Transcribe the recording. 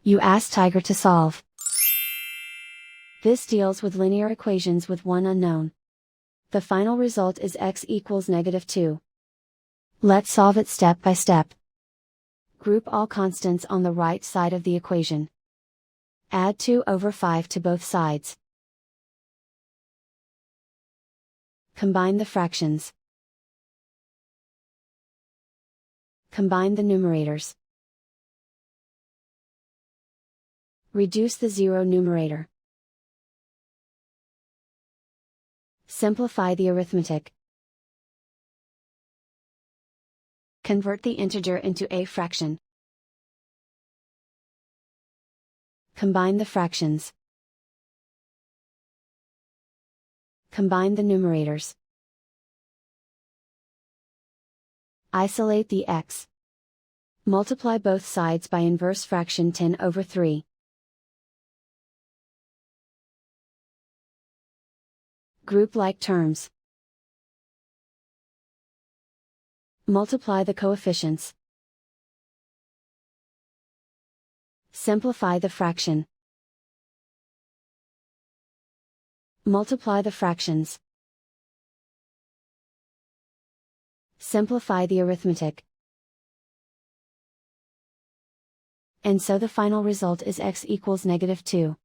You ask Tiger to solve. This deals with linear equations with one unknown. The final result is x equals -2. Let's solve it step by step. Group all constants on the right side of the equation. Add 2/5 to both sides. Combine the fractions. Combine the numerators. Reduce the zero numerator. Simplify the arithmetic. Convert the integer into a fraction. Combine the fractions. Combine the numerators. Isolate the x. Multiply both sides by inverse fraction 10/3. Group like terms. Multiply the coefficients. Simplify the fraction. Multiply the fractions. Simplify the arithmetic. And so the final result is x equals -2.